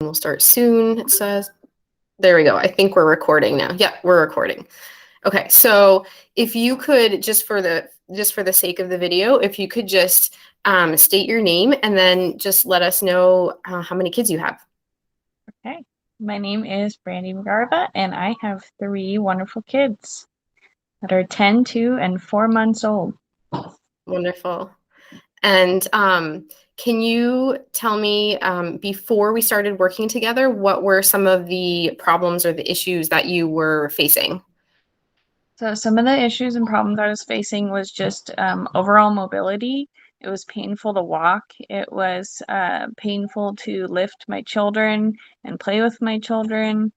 We'll start soon, it says. There we go. I think we're recording now. Yeah, we're recording. Okay, so if you could, just for the sake of the video, if you could just state your name and then just let us know how many kids you have. Okay. My name is Brandi McGarva, and I have 3 wonderful kids that are 10, 2, and 4 months old. Wonderful. And can you tell me, before we started working together, what were some of the problems or the issues that you were facing? So some of the issues and problems I was facing was just overall mobility. It was painful to walk. It was painful to lift my children and play with my children.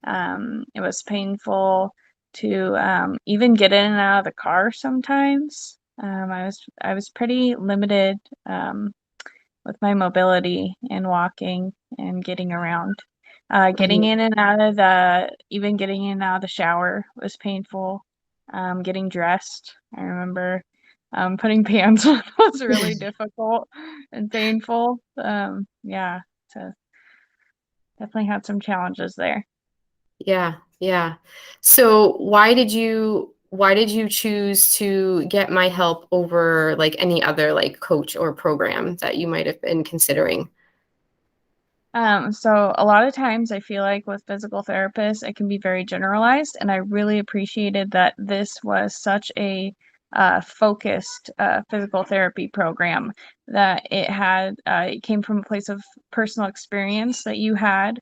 It was painful to even get in and out of the car sometimes. I was pretty limited with my mobility and walking and getting around. Getting Mhm. in and even getting in and out of the shower was painful. Getting dressed, I remember putting pants on was really difficult and painful. Yeah, so definitely had some challenges there. Yeah, yeah. So why did you choose to get my help over like any other like coach or program that you might have been considering? So a lot of times I feel like with physical therapists, it can be very generalized, and I really appreciated that this was such a focused physical therapy program that it came from a place of personal experience that you had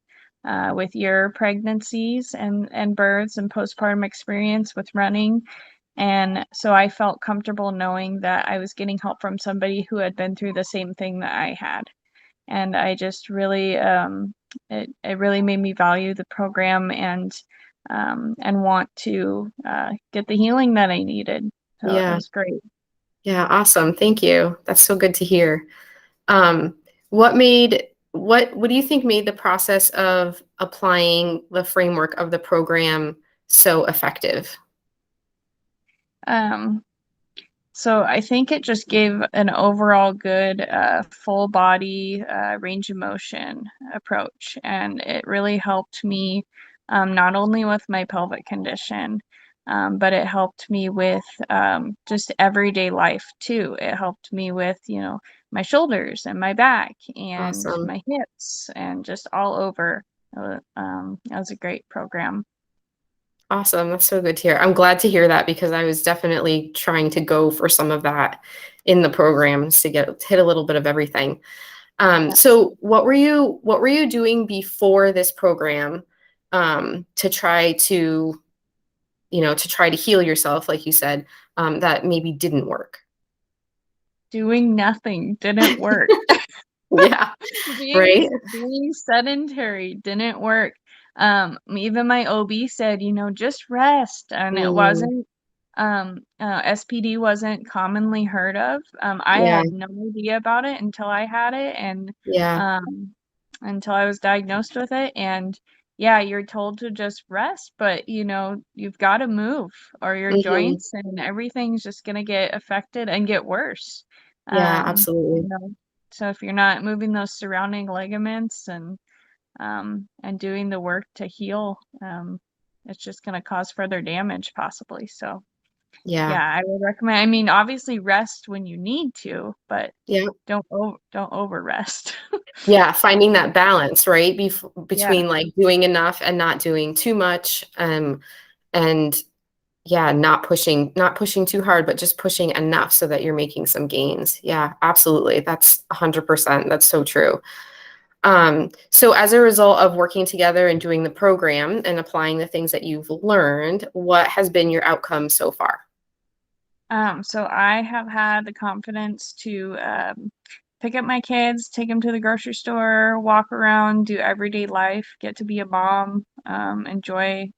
with your pregnancies and births and postpartum experience with running. And so I felt comfortable knowing that I was getting help from somebody who had been through the same thing that I had. And I just really it really made me value the program and want to get the healing that I needed. So it Yeah, was great. yeah, awesome. Thank you. That's so good to hear. Um, what do you think made the process of applying the framework of the program so effective? Um, so I think it just gave an overall good full body range of motion approach, and it really helped me not only with my pelvic condition, but it helped me with just everyday life too. It helped me with, my shoulders and my back and Awesome. my hips and just all over. That was a great program. Awesome. That's so good to hear. I'm glad to hear that because I was definitely trying to go for some of that in the programs to hit a little bit of everything. Yes. So what were you doing before this program to try to, to try to heal yourself, like you said, that maybe didn't work? Doing nothing didn't work. Yeah, being right? being sedentary didn't work. Even my OB said, just rest, and it Mm, wasn't. SPD wasn't commonly heard of. I yeah, had no idea about it until I had it, and yeah. um, until I was diagnosed with it. And yeah, you're told to just rest, but you've got to move, or your Hmm. joints and everything's just gonna get affected and get worse. Yeah, Um, you absolutely. know, so if you're not moving those surrounding ligaments and doing the work to heal, it's just going to cause further damage possibly. So Yeah, yeah, I would recommend. I mean, obviously rest when you need to, but yeah. don't over rest. Yeah, finding that balance, right? Yeah, Between like doing enough and not doing too much. And yeah, not pushing too hard, but just pushing enough so that you're making some gains. Yeah, absolutely. That's 100%. That's so true. So as a result of working together and doing the program and applying the things that you've learned, what has been your outcome so far? so I have had the confidence to pick up my kids, take them to the grocery store, walk around, do everyday life, get to be a mom, enjoy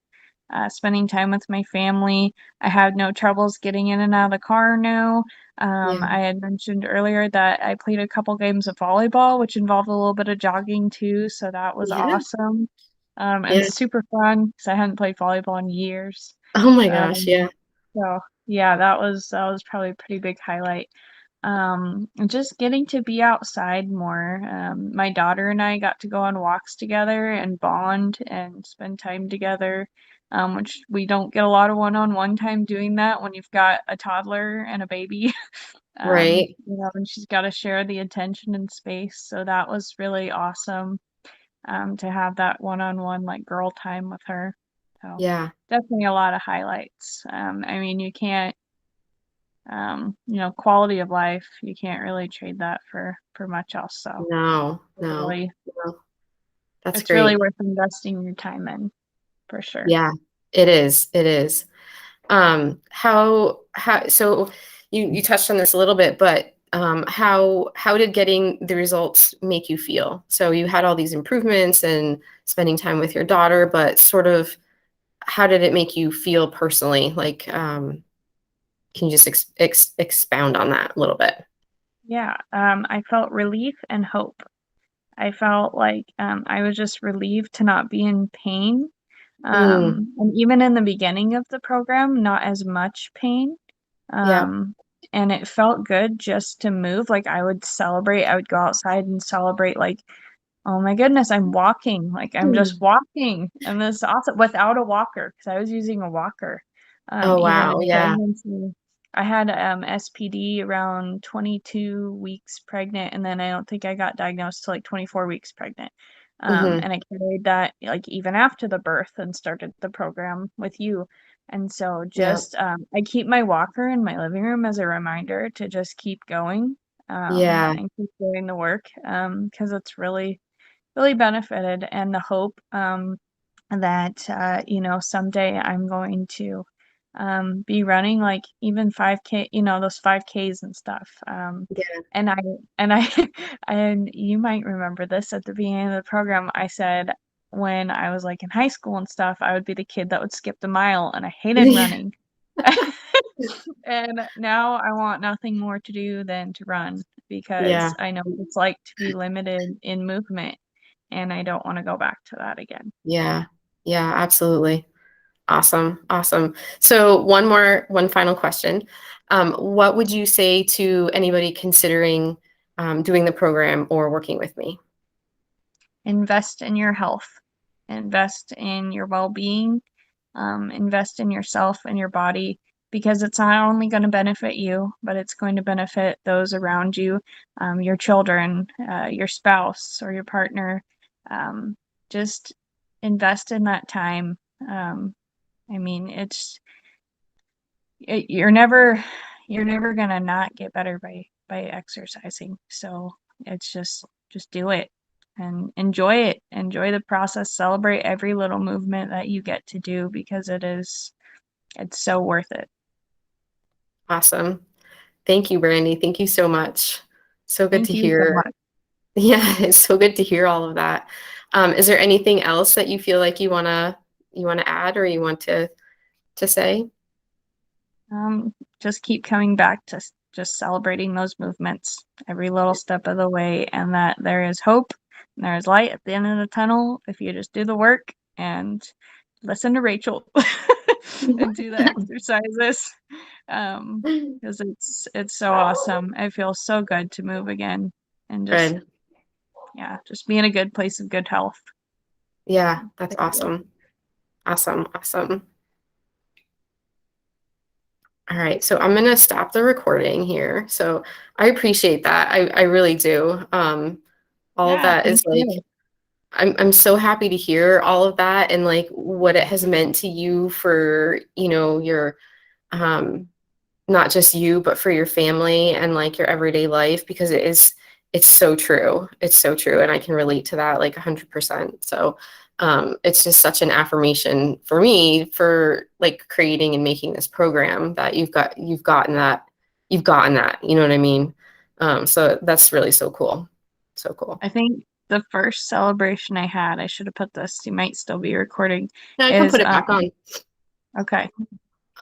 spending time with my family. I had no troubles getting in and out of the car now. Yeah. I had mentioned earlier that I played a couple games of volleyball, which involved a little bit of jogging too, so that was Yeah. awesome. And Yeah. super fun because I hadn't played volleyball in years. Oh my gosh. Um, Yeah. so yeah, that was probably a pretty big highlight. Just getting to be outside more. My daughter and I got to go on walks together and bond and spend time together, which we don't get a lot of one-on-one time doing that when you've got a toddler and a baby. Right. And she's got to share the attention and space. So that was really awesome, to have that one-on-one like girl time with her. So Yeah. definitely a lot of highlights. I mean, you can't, quality of life, you can't really trade that for much else. So No, it's no, really, no. That's it's really great. worth investing your time in for sure. Yeah, it is. It is. So you touched on this a little bit, but how did getting the results make you feel? So you had all these improvements and spending time with your daughter, but sort of how did it make you feel personally? Like, can you just expound on that a little bit? Yeah, I felt relief and hope. I felt like I was just relieved to not be in pain. Mm, And even in the beginning of the program, not as much pain. yeah. Um, and it felt good just to move. Like I would celebrate, I would go outside and celebrate, like, oh my goodness, I'm walking. Like I'm just Mm. walking. And this is awesome without a walker because I was using a walker. Oh, Even wow. in Yeah. pregnancy. I had SPD around 22 weeks pregnant, and then I don't think I got diagnosed till like 24 weeks pregnant. Hmm. And I carried that like even after the birth and started the program with you. And so Yeah. just I keep my walker in my living room as a reminder to just keep going, Yeah. and keep doing the work, because it's really benefited, and the hope, that someday I'm going to be running like even 5K, those 5Ks and stuff. Yeah. And I and you might remember this at the beginning of the program. I said when I was like in high school and stuff, I would be the kid that would skip the mile, and I hated running. And now I want nothing more to do than to run because Yeah. I know what it's like to be limited in movement, and I don't want to go back to that again. Yeah. Yeah. Absolutely. Awesome. Awesome. So one final question. What would you say to anybody considering doing the program or working with me? Invest in your health, invest in your well-being, invest in yourself and your body because it's not only going to benefit you, but it's going to benefit those around you, your children, your spouse, or your partner. Um, just invest in that time. I mean, you're never gonna not get better by exercising. So it's just do it and enjoy it. Enjoy the process. Celebrate every little movement that you get to do because it's so worth it. Awesome. Thank you, Brandi. Thank you so much. So good Thank to you so hear. much. Yeah, it's so good to hear all of that. Is there anything else that you feel like you wanna add or you want to say? Just keep coming back to just celebrating those movements every little step of the way, and that there is hope and there is light at the end of the tunnel if you just do the work and listen to Rachel and do the exercises. Because it's so awesome. I feel so good to move again and just, Good. yeah, just be in a good place of good health. Yeah, that's Thank you. awesome. Awesome. Awesome. All right, so I'm gonna stop the recording here. So I appreciate that. I really do. All of Yeah, that thank is like you. I'm so happy to hear all of that and like what it has meant to you for, your um not just you, but for your family and like your everyday life because it's so true. It's so true. And I can relate to that like 100%. So it's just such an affirmation for me for like creating and making this program that you've gotten that, you know what I mean? So that's really so cool. So cool. I think the first celebration I had, I should have put this, you might still be recording, Yeah, I can is put it back on. okay.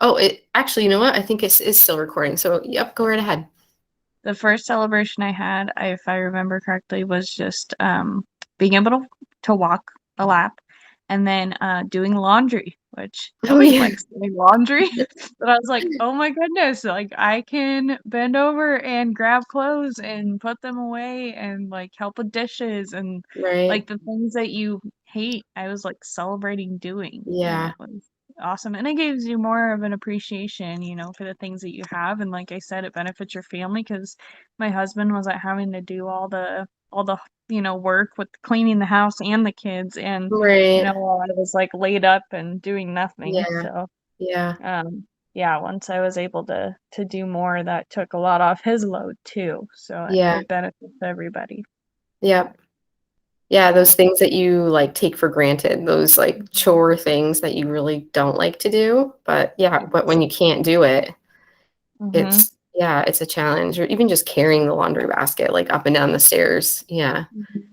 Oh, it actually, you know what? I think it's still recording. So, yep, go right ahead. The first celebration I had, if I remember correctly, was just being able to walk a lap and then doing laundry. which Oh, nobody yeah. likes doing laundry. But I was like, "Oh my goodness, like I can bend over and grab clothes and put them away and like help with dishes and Right. like the things that you hate, I was like celebrating doing, and Yeah. it was awesome. And it gives you more of an appreciation, for the things that you have. And like I said, it benefits your family because my husband wasn't having to do all the work with cleaning the house and the kids, and Right. while I was like laid up and doing nothing. Yeah. So Yeah. yeah, once I was able to do more, that took a lot off his load too. So Yeah. it benefits everybody. Yep. Yeah, those Yeah. things that you, like, take for granted, those, like, Mhm. chore things that you really don't like to do, but yeah, but when you can't do it, Mhm. it's a challenge, or even just carrying the laundry basket, like, up and down the stairs. Yeah, Mhm.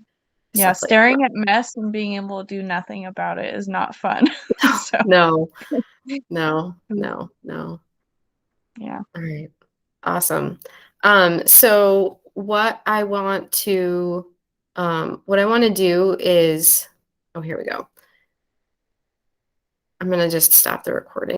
Yeah, stuff like that. staring at mess and being able to do nothing about it is not fun. So, No, no, no, no. yeah. Alright, awesome. So what I wanna do is, oh, here we go. I'm gonna just stop the recording.